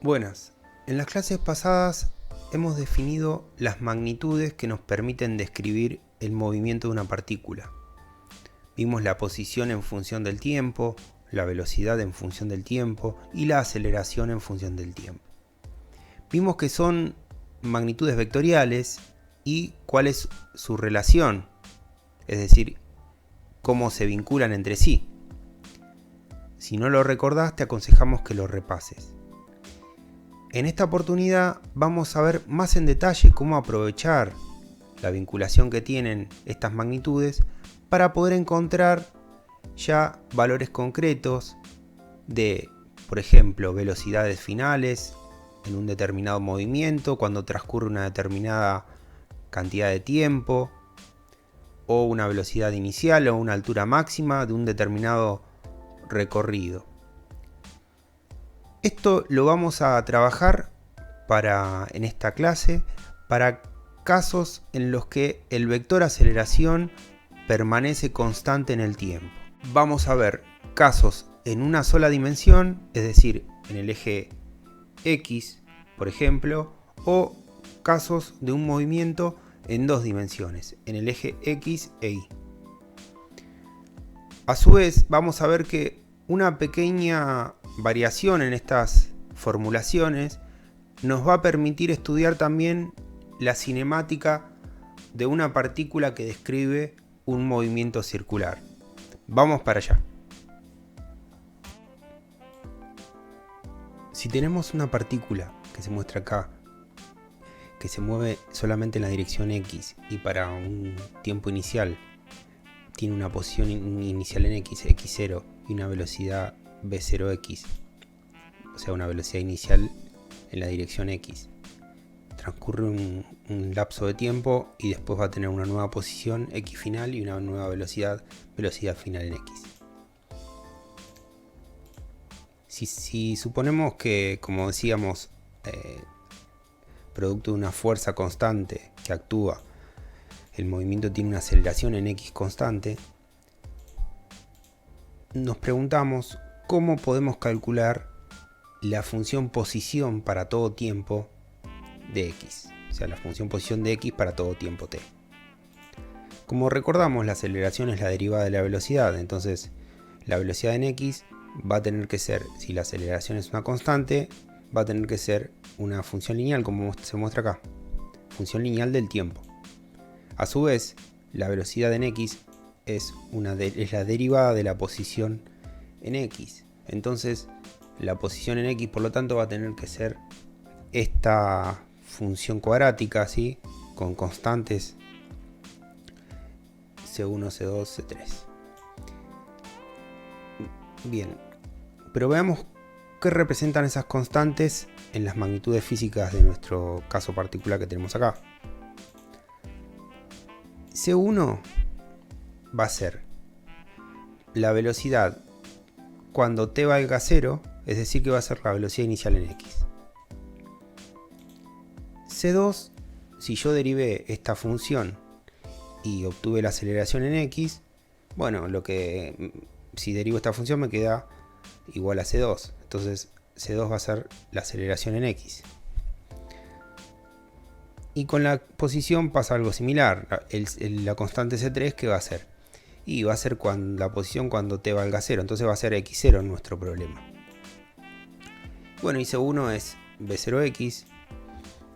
Buenas, en las clases pasadas hemos definido las magnitudes que nos permiten describir el movimiento de una partícula. Vimos la posición en función del tiempo, la velocidad en función del tiempo y la aceleración en función del tiempo. Vimos que son magnitudes vectoriales y cuál es su relación, es decir, cómo se vinculan entre sí. Si no lo recordás, te aconsejamos que lo repases. En esta oportunidad vamos a ver más en detalle cómo aprovechar la vinculación que tienen estas magnitudes para poder encontrar ya valores concretos de, por ejemplo, velocidades finales en un determinado movimiento cuando transcurre una determinada cantidad de tiempo, o una velocidad inicial o una altura máxima de un determinado recorrido. Esto lo vamos a trabajar en esta clase para casos en los que el vector aceleración permanece constante en el tiempo. Vamos a ver casos en una sola dimensión, es decir, en el eje X, por ejemplo, o casos de un movimiento en dos dimensiones, en el eje X e Y. A su vez, vamos a ver que una pequeña variación en estas formulaciones nos va a permitir estudiar también la cinemática de una partícula que describe un movimiento circular. Vamos para allá. Si tenemos una partícula que se muestra acá, que se mueve solamente en la dirección X y para un tiempo inicial tiene una posición inicial en X, x0, y una velocidad v0x, o sea, una velocidad inicial en la dirección X. Transcurre un lapso de tiempo y después va a tener una nueva posición X final y una nueva velocidad final en X. Si suponemos que, como decíamos, producto de una fuerza constante que actúa, el movimiento tiene una aceleración en X constante, nos preguntamos cómo podemos calcular la función posición para todo tiempo de X, o sea, la función posición de X para todo tiempo t. Como recordamos, la aceleración es la derivada de la velocidad, entonces la velocidad en X va a tener que ser, si la aceleración es una constante, va a tener que ser una función lineal, como se muestra acá, función lineal del tiempo. A su vez, la velocidad en X es la derivada de la posición en X. Entonces, la posición en X, por lo tanto, va a tener que ser esta función cuadrática, ¿sí? Con constantes C1, C2, C3. Bien, pero veamos qué representan esas constantes en las magnitudes físicas de nuestro caso particular que tenemos acá. C1 va a ser la velocidad cuando t valga 0, es decir que va a ser la velocidad inicial en X. C2, si yo derivé esta función y obtuve la aceleración en X, bueno, si derivo esta función me queda igual a C2, entonces C2 va a ser la aceleración en X. Y con la posición pasa algo similar, la constante C3, ¿qué va a ser? Y va a ser la posición cuando t valga 0, entonces va a ser x0 en nuestro problema. Bueno, y C1 es v0x,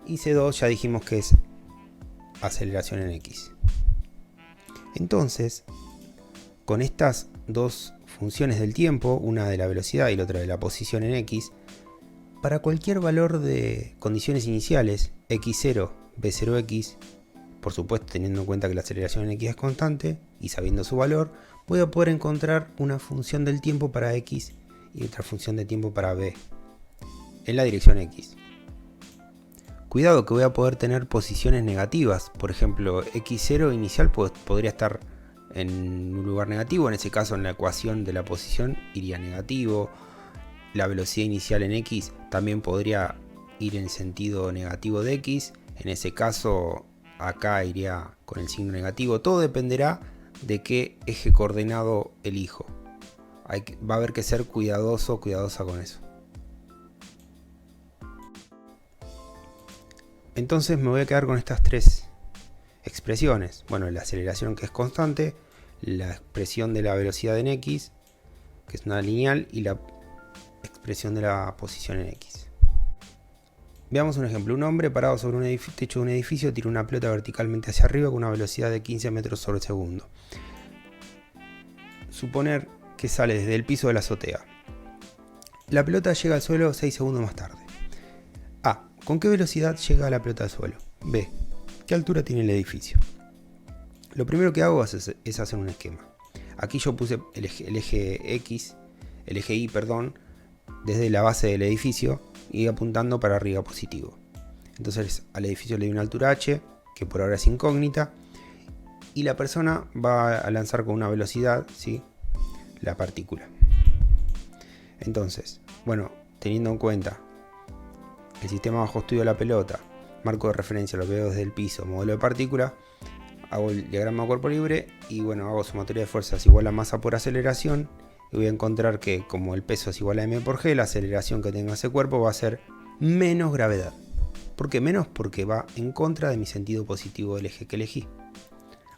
y C2 ya dijimos que es aceleración en X. Entonces, con estas dos funciones del tiempo, una de la velocidad y la otra de la posición en X, para cualquier valor de condiciones iniciales, x0, v0x, por supuesto teniendo en cuenta que la aceleración en X es constante y sabiendo su valor, voy a poder encontrar una función del tiempo para X y otra función de tiempo para v en la dirección X. Cuidado que voy a poder tener posiciones negativas, por ejemplo x0 inicial podría estar en un lugar negativo, en ese caso en la ecuación de la posición iría negativo. La velocidad inicial en X también podría ir en sentido negativo de X, en ese caso acá iría con el signo negativo. Todo dependerá de qué eje coordenado elijo. Va a haber que ser cuidadosa con eso. Entonces me voy a quedar con estas tres expresiones. Bueno, la aceleración, que es constante, la expresión de la velocidad en x, que es una lineal, y la expresión de la posición en x. Veamos un ejemplo. Un hombre parado sobre un techo de un edificio tira una pelota verticalmente hacia arriba con una velocidad de 15 metros sobre segundo. Suponer que sale desde el piso de la azotea. La pelota llega al suelo 6 segundos más tarde. A. ¿Con qué velocidad llega la pelota al suelo? B. ¿Qué altura tiene el edificio? Lo primero que hago es hacer un esquema. Aquí yo puse el eje Y, desde la base del edificio y apuntando para arriba positivo. Entonces al edificio le doy una altura h, que por ahora es incógnita, y la persona va a lanzar con una velocidad, ¿sí?, la partícula. Entonces, bueno, teniendo en cuenta el sistema bajo estudio de la pelota, marco de referencia, lo veo desde el piso, modelo de partícula, hago el diagrama de cuerpo libre y bueno, hago sumatoria de fuerzas igual a masa por aceleración, y voy a encontrar que como el peso es igual a m por g, la aceleración que tenga ese cuerpo va a ser menos gravedad. ¿Por qué menos? Porque va en contra de mi sentido positivo del eje que elegí.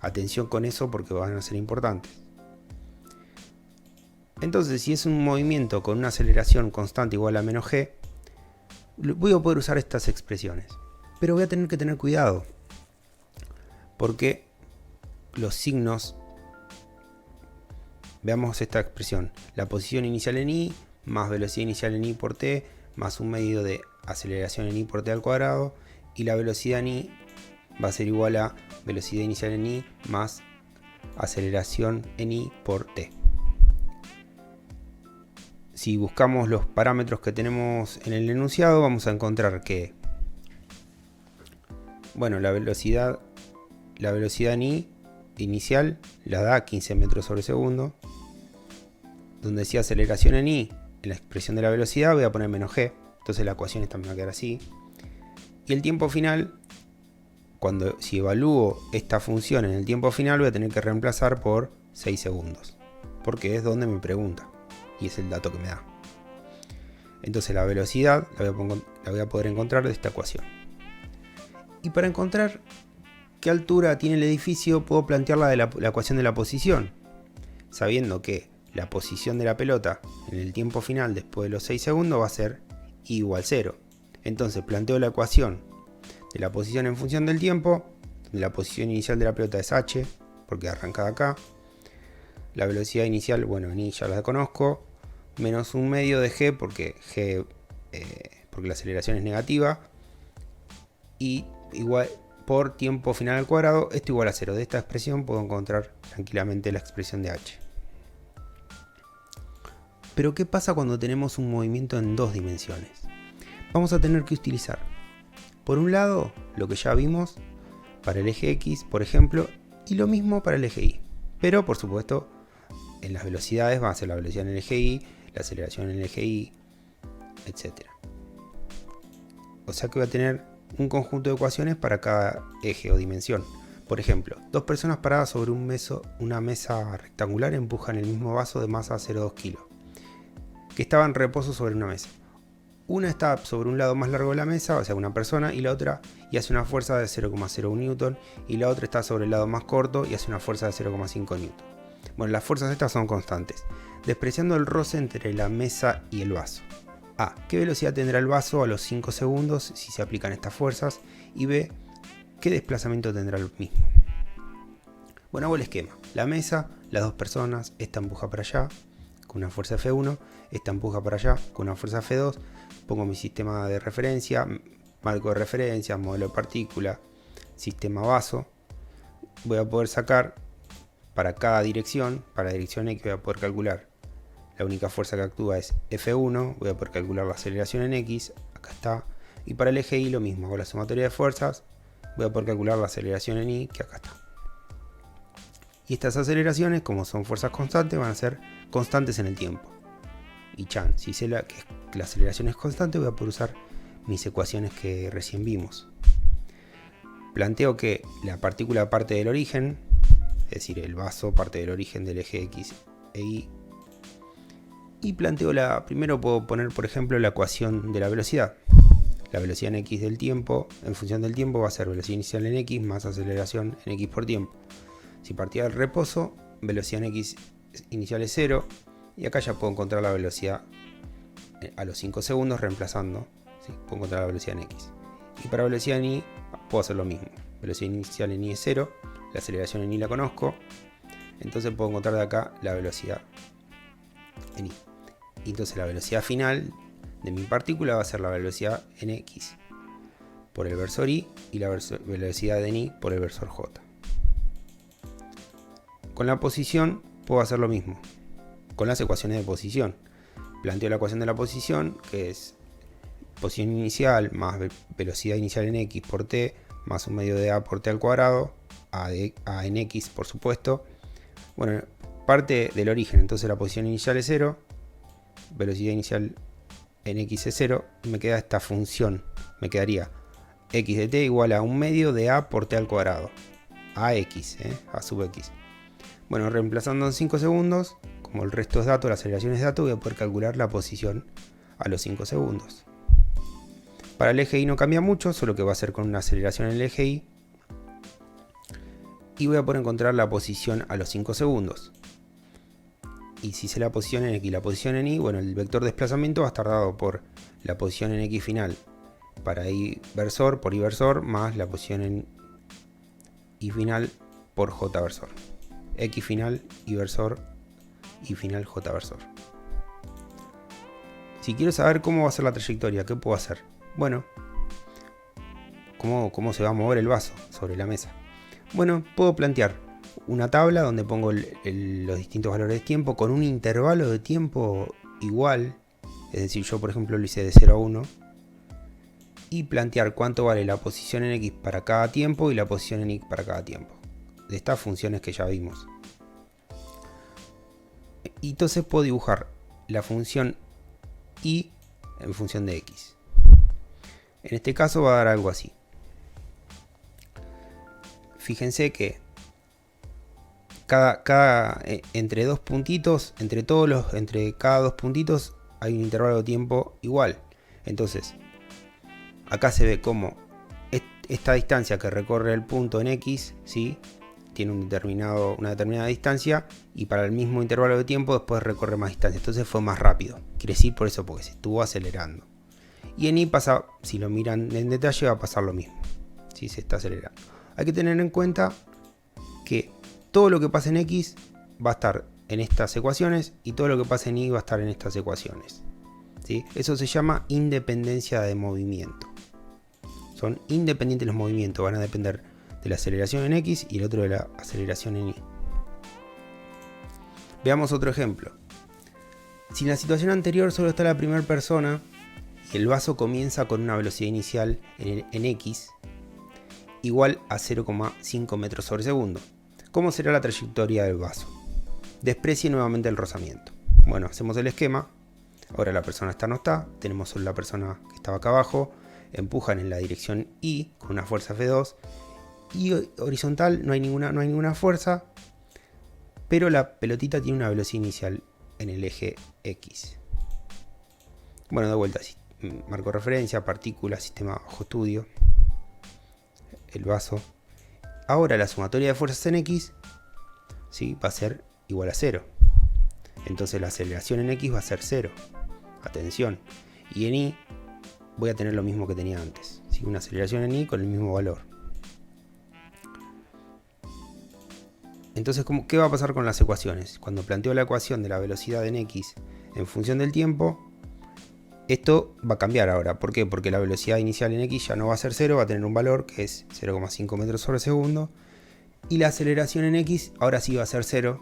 Atención con eso porque van a ser importantes. Entonces, si es un movimiento con una aceleración constante igual a menos g, voy a poder usar estas expresiones. Pero voy a tener que tener cuidado, porque los signos, veamos esta expresión, la posición inicial en i más velocidad inicial en i por t más un medio de aceleración en i por t al cuadrado, y la velocidad en i va a ser igual a velocidad inicial en i más aceleración en i por t. Si buscamos los parámetros que tenemos en el enunciado, vamos a encontrar que, bueno, la velocidad en i inicial la da 15 metros sobre segundo. Donde decía aceleración en i, en la expresión de la velocidad voy a poner menos g. Entonces la ecuación esta me va a quedar así. Y el tiempo final, si evalúo esta función en el tiempo final, voy a tener que reemplazar por 6 segundos. Porque es donde me pregunta. Y es el dato que me da. Entonces la velocidad la voy a poder encontrar de esta ecuación. Y para encontrar qué altura tiene el edificio, puedo plantearla de la ecuación de la posición. Sabiendo que la posición de la pelota en el tiempo final después de los 6 segundos va a ser i igual 0. Entonces planteo la ecuación de la posición en función del tiempo, donde la posición inicial de la pelota es h, porque arranca de acá. La velocidad inicial, bueno, en i ya la conozco, menos un medio de g, porque la aceleración es negativa, y igual por tiempo final al cuadrado, esto igual a 0. De esta expresión puedo encontrar tranquilamente la expresión de h. Pero ¿qué pasa cuando tenemos un movimiento en dos dimensiones? Vamos a tener que utilizar, por un lado, lo que ya vimos para el eje x, por ejemplo, y lo mismo para el eje y. Pero, por supuesto, en las velocidades va a ser la velocidad en el eje y, la aceleración en el eje y, etc. O sea que voy a tener un conjunto de ecuaciones para cada eje o dimensión. Por ejemplo, dos personas paradas sobre una mesa rectangular empujan el mismo vaso de masa 0,2 kg, que estaba en reposo sobre una mesa. Una está sobre un lado más largo de la mesa, o sea una persona, y la otra y hace una fuerza de 0,01 newton, y la otra está sobre el lado más corto y hace una fuerza de 0,5 newton. Bueno, las fuerzas estas son constantes, despreciando el roce entre la mesa y el vaso. A. ¿Qué velocidad tendrá el vaso a los 5 segundos si se aplican estas fuerzas? Y B. ¿Qué desplazamiento tendrá el mismo? Bueno, hago el esquema. La mesa, las dos personas, esta empuja para allá con una fuerza F1, esta empuja para allá con una fuerza F2, pongo mi sistema de referencia, marco de referencia, modelo de partícula, sistema vaso. Voy a poder sacar para cada dirección, para la dirección X voy a poder calcular la única fuerza que actúa es F1, voy a poder calcular la aceleración en X, acá está, y para el eje Y lo mismo, hago la sumatoria de fuerzas, voy a poder calcular la aceleración en Y, que acá está. Y estas aceleraciones, como son fuerzas constantes, van a ser constantes en el tiempo. Y chan, si sé que la aceleración es constante, voy a poder usar mis ecuaciones que recién vimos. Planteo que la partícula parte del origen, es decir, el vaso parte del origen del eje X e Y. Y planteo primero puedo poner, por ejemplo, la ecuación de la velocidad. la velocidad en x del tiempo, en función del tiempo, va a ser velocidad inicial en x más aceleración en x por tiempo. Si partía del reposo, velocidad en x inicial es 0, y acá ya puedo encontrar la velocidad a los 5 segundos reemplazando, ¿sí? Puedo encontrar la velocidad en x. Y para velocidad en y puedo hacer lo mismo. Velocidad inicial en y es 0, la aceleración en y la conozco, entonces puedo encontrar de acá la velocidad en y. Y entonces la velocidad final de mi partícula va a ser la velocidad en x por el versor y la velocidad en y por el versor j. Con la posición puedo hacer lo mismo, con las ecuaciones de posición. Planteo la ecuación de la posición, que es posición inicial más velocidad inicial en x por t más un medio de a por t al cuadrado, a en x por supuesto. Bueno, parte del origen, entonces la posición inicial es 0, velocidad inicial en x es 0, y me queda esta función, me quedaría x de t igual a un medio de a por t al cuadrado, a x, a sub x. Bueno, reemplazando en 5 segundos, como el resto es dato, la aceleración es dato, voy a poder calcular la posición a los 5 segundos. Para el eje y no cambia mucho, solo que va a ser con una aceleración en el eje y. Y voy a poder encontrar la posición a los 5 segundos. Y si sé la posición en x y la posición en y, bueno, el vector de desplazamiento va a estar dado por la posición en x final para y versor por y versor más la posición en y final por j versor. X final, y versor, y final j versor. Si quiero saber cómo va a ser la trayectoria, ¿qué puedo hacer? Bueno, ¿cómo se va a mover el vaso sobre la mesa? Bueno, puedo plantear una tabla donde pongo los distintos valores de tiempo con un intervalo de tiempo igual. Es decir, yo por ejemplo lo hice de 0 a 1. Y plantear cuánto vale la posición en x para cada tiempo y la posición en y para cada tiempo. De estas funciones que ya vimos. Y entonces puedo dibujar la función y en función de x. En este caso va a dar algo así. Fíjense que entre dos puntitos, entre cada dos puntitos hay un intervalo de tiempo igual. Entonces, acá se ve como esta distancia que recorre el punto en x, ¿sí?, tiene una determinada distancia, y para el mismo intervalo de tiempo después recorre más distancia. Entonces fue más rápido. Quiere decir por eso, porque se estuvo acelerando. Y en y pasa, si lo miran en detalle, va a pasar lo mismo. Si se está acelerando. Hay que tener en cuenta que todo lo que pasa en x va a estar en estas ecuaciones y todo lo que pasa en y va a estar en estas ecuaciones. ¿Sí? Eso se llama independencia de movimiento. Son independientes los movimientos, van a depender de la aceleración en x y el otro de la aceleración en y. Veamos otro ejemplo. Si en la situación anterior solo está la primera persona y el vaso comienza con una velocidad inicial en x igual a 0,5 metros sobre segundo, ¿cómo será la trayectoria del vaso? Desprecie nuevamente el rozamiento. Bueno, hacemos el esquema. Ahora la persona no está, tenemos solo la persona que estaba acá abajo, empujan en la dirección y con una fuerza F2, y horizontal no hay ninguna fuerza, pero la pelotita tiene una velocidad inicial en el eje X. Bueno, de vuelta, marco referencia, partícula, sistema bajo estudio, el vaso. Ahora la sumatoria de fuerzas en X, ¿sí?, va a ser igual a 0. Entonces la aceleración en X va a ser 0. Atención. Y en Y voy a tener lo mismo que tenía antes, ¿sí?, una aceleración en Y con el mismo valor. Entonces, ¿qué va a pasar con las ecuaciones? Cuando planteo la ecuación de la velocidad en x en función del tiempo, esto va a cambiar ahora. ¿Por qué? Porque la velocidad inicial en x ya no va a ser 0, va a tener un valor que es 0,5 metros sobre segundo. Y la aceleración en x ahora sí va a ser 0.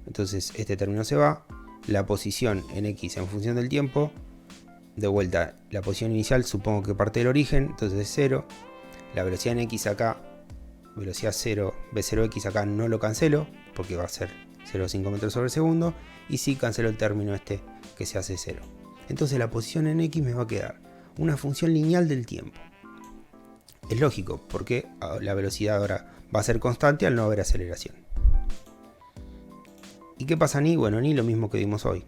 Entonces este término se va. La posición en x en función del tiempo, de vuelta, la posición inicial supongo que parte del origen, entonces es 0. La velocidad en x acá, velocidad 0, v0x acá no lo cancelo, porque va a ser 0,5 metros sobre segundo, y sí cancelo el término este que se hace 0. Entonces la posición en x me va a quedar una función lineal del tiempo. Es lógico, porque la velocidad ahora va a ser constante al no haber aceleración. ¿Y qué pasa en y? Bueno, en y lo mismo que vimos hoy.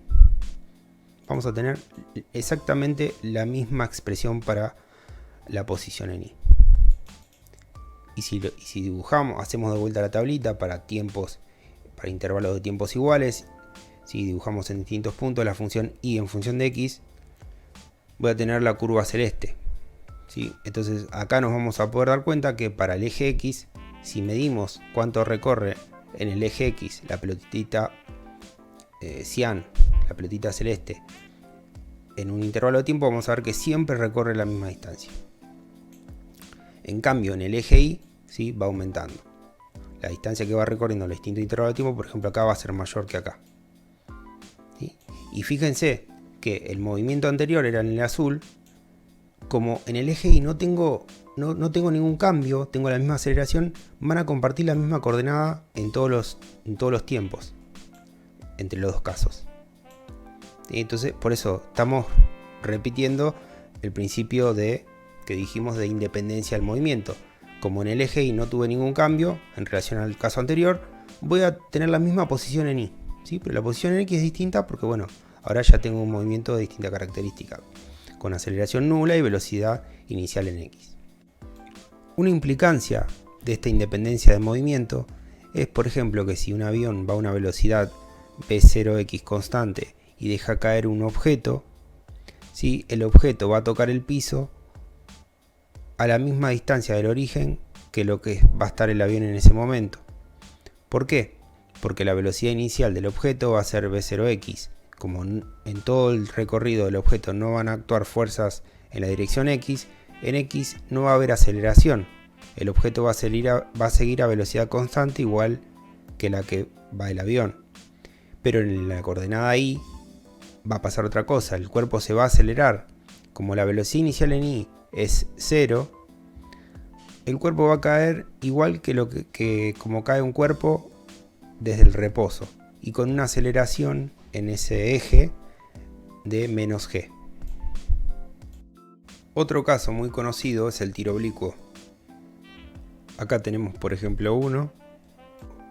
vamos a tener exactamente la misma expresión para la posición en y. Y si dibujamos, hacemos de vuelta la tablita para tiempos, para intervalos de tiempos iguales, si dibujamos en distintos puntos la función y en función de x, voy a tener la curva celeste, ¿sí? Entonces acá nos vamos a poder dar cuenta que para el eje x, si medimos cuánto recorre en el eje x la pelotita cian, la pelotita celeste, en un intervalo de tiempo, vamos a ver que siempre recorre la misma distancia. En cambio, en el eje y, ¿sí?, va aumentando. La distancia que va recorriendo en los distintos intervalos de tiempo, por ejemplo, acá va a ser mayor que acá, ¿sí? Y fíjense que el movimiento anterior era en el azul. Como en el eje y no tengo ningún cambio, tengo la misma aceleración, van a compartir la misma coordenada en todos los tiempos, entre los dos casos. ¿Sí? Entonces, por eso estamos repitiendo el principio que dijimos de independencia del movimiento. Como en el eje y no tuve ningún cambio en relación al caso anterior, voy a tener la misma posición en y, ¿sí? Pero la posición en x es distinta porque, bueno, ahora ya tengo un movimiento de distinta característica, con aceleración nula y velocidad inicial en x. Una implicancia de esta independencia de movimiento es, por ejemplo, que si un avión va a una velocidad v0x constante y deja caer un objeto, ¿sí?, el objeto va a tocar el piso a la misma distancia del origen que lo que va a estar el avión en ese momento. ¿Por qué? Porque la velocidad inicial del objeto va a ser v0x. Como en todo el recorrido del objeto no van a actuar fuerzas en la dirección x, en x no va a haber aceleración. El objeto va a seguir a velocidad constante igual que la que va el avión. Pero en la coordenada y va a pasar otra cosa, el cuerpo se va a acelerar. Como la velocidad inicial en y es 0, el cuerpo va a caer igual que como cae un cuerpo desde el reposo, y con una aceleración en ese eje de menos g. Otro caso muy conocido es el tiro oblicuo. Acá tenemos, por ejemplo,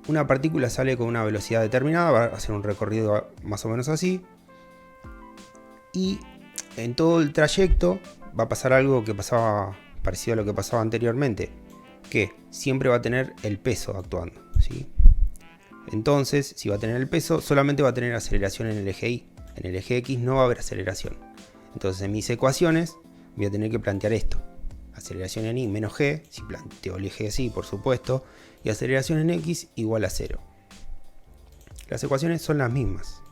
una partícula sale con una velocidad determinada, va a hacer un recorrido más o menos así, y en todo el trayecto va a pasar algo que pasaba parecido a lo que pasaba anteriormente, que siempre va a tener el peso actuando, ¿sí? Entonces, si va a tener el peso, solamente va a tener aceleración en el eje y. En el eje x no va a haber aceleración. Entonces, en mis ecuaciones voy a tener que plantear esto: aceleración en y menos g, si planteo el eje así, por supuesto, y aceleración en x igual a 0. Las ecuaciones son las mismas.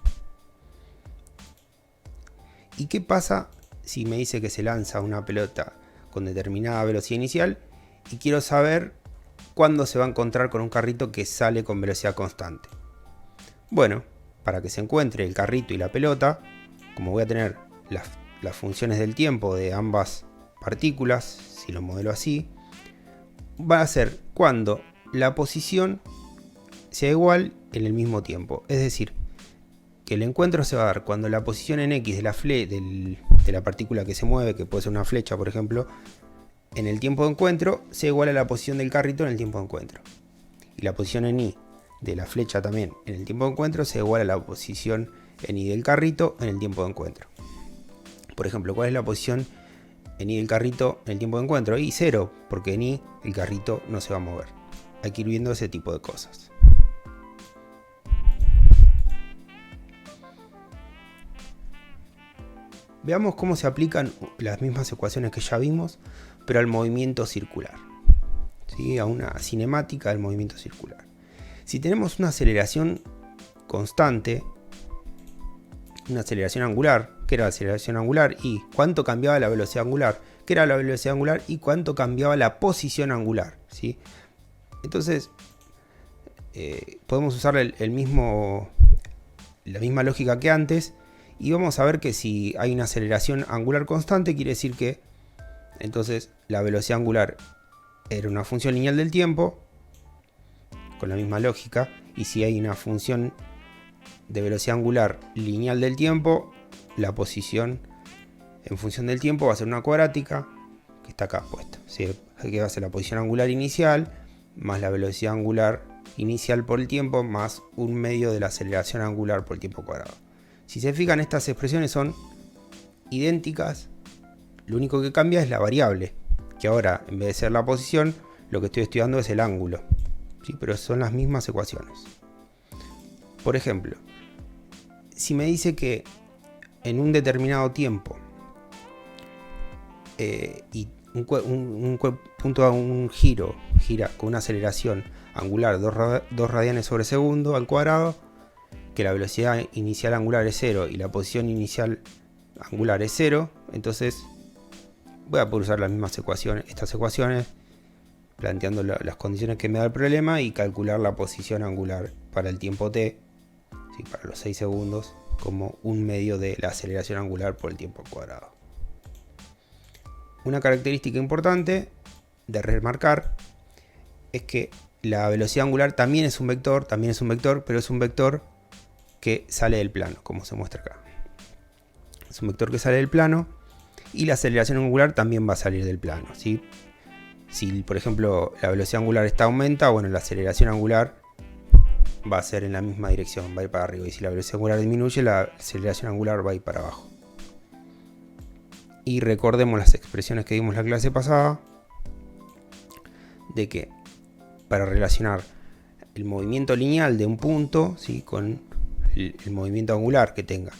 ¿Y qué pasa si me dice que se lanza una pelota con determinada velocidad inicial y quiero saber cuándo se va a encontrar con un carrito que sale con velocidad constante? Bueno, para que se encuentre el carrito y la pelota, como voy a tener las funciones del tiempo de ambas partículas, si lo modelo así, va a ser cuando la posición sea igual en el mismo tiempo. Es decir, que el encuentro se va a dar cuando la posición en x de la partícula que se mueve, que puede ser una flecha, por ejemplo, en el tiempo de encuentro sea igual a la posición del carrito en el tiempo de encuentro. Y la posición en y de la flecha también en el tiempo de encuentro sea igual a la posición en y del carrito en el tiempo de encuentro. Por ejemplo, ¿cuál es la posición en y del carrito en el tiempo de encuentro? Y 0, porque en y el carrito no se va a mover. Hay que ir viendo ese tipo de cosas. Veamos cómo se aplican las mismas ecuaciones que ya vimos, pero al movimiento circular, ¿sí?, a una cinemática del movimiento circular. Si tenemos una aceleración constante, una aceleración angular, ¿qué era la aceleración angular? Y cuánto cambiaba la velocidad angular, ¿qué era la velocidad angular? Y cuánto cambiaba la posición angular, ¿sí? Entonces, podemos usar la misma lógica que antes, y vamos a ver que si hay una aceleración angular constante, quiere decir que entonces la velocidad angular era una función lineal del tiempo, con la misma lógica, y si hay una función de velocidad angular lineal del tiempo, la posición en función del tiempo va a ser una cuadrática, que está acá puesta, ¿sí?, que va a ser la posición angular inicial, más la velocidad angular inicial por el tiempo, más un medio de la aceleración angular por el tiempo cuadrado. Si se fijan, estas expresiones son idénticas, lo único que cambia es la variable, que ahora en vez de ser la posición, lo que estoy estudiando es el ángulo, ¿sí? Pero son las mismas ecuaciones. Por ejemplo, si me dice que en un determinado tiempo y un punto a un giro gira con una aceleración angular 2 radianes sobre segundo al cuadrado, que la velocidad inicial angular es 0 y la posición inicial angular es 0, entonces voy a poder usar las mismas ecuaciones, estas ecuaciones, planteando las condiciones que me da el problema y calcular la posición angular para el tiempo t, ¿sí? Para los 6 segundos, como un medio de la aceleración angular por el tiempo al cuadrado. Una característica importante de remarcar es que la velocidad angular también es un vector, pero es un vector que sale del plano, como se muestra acá. Es un vector que sale del plano y la aceleración angular también va a salir del plano, ¿sí? Si, por ejemplo, la velocidad angular aumenta, bueno, la aceleración angular va a ser en la misma dirección, va a ir para arriba. Y si la velocidad angular disminuye, la aceleración angular va a ir para abajo. Y recordemos las expresiones que vimos en la clase pasada, de que para relacionar el movimiento lineal de un punto, ¿sí? Con el movimiento angular que tenga,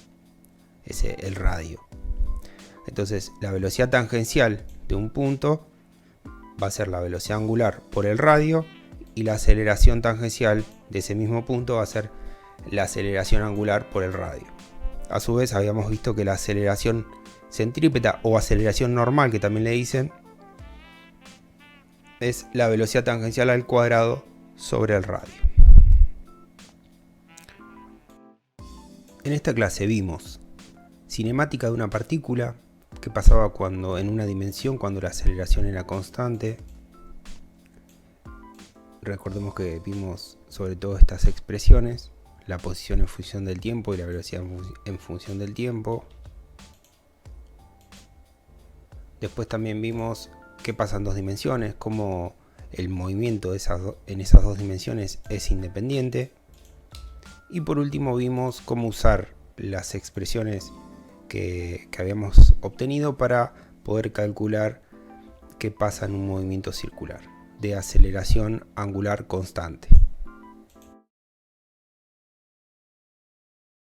el radio. Entonces, la velocidad tangencial de un punto va a ser la velocidad angular por el radio, y la aceleración tangencial de ese mismo punto va a ser la aceleración angular por el radio. A su vez, habíamos visto que la aceleración centrípeta o aceleración normal, que también le dicen, es la velocidad tangencial al cuadrado sobre el radio. En esta clase vimos cinemática de una partícula, que pasaba cuando en una dimensión cuando la aceleración era constante. Recordemos que vimos sobre todo estas expresiones, la posición en función del tiempo y la velocidad en función del tiempo. Después también vimos qué pasa en 2 dimensiones, cómo el movimiento en esas 2 dimensiones es independiente. Y por último vimos cómo usar las expresiones que habíamos obtenido para poder calcular qué pasa en un movimiento circular de aceleración angular constante.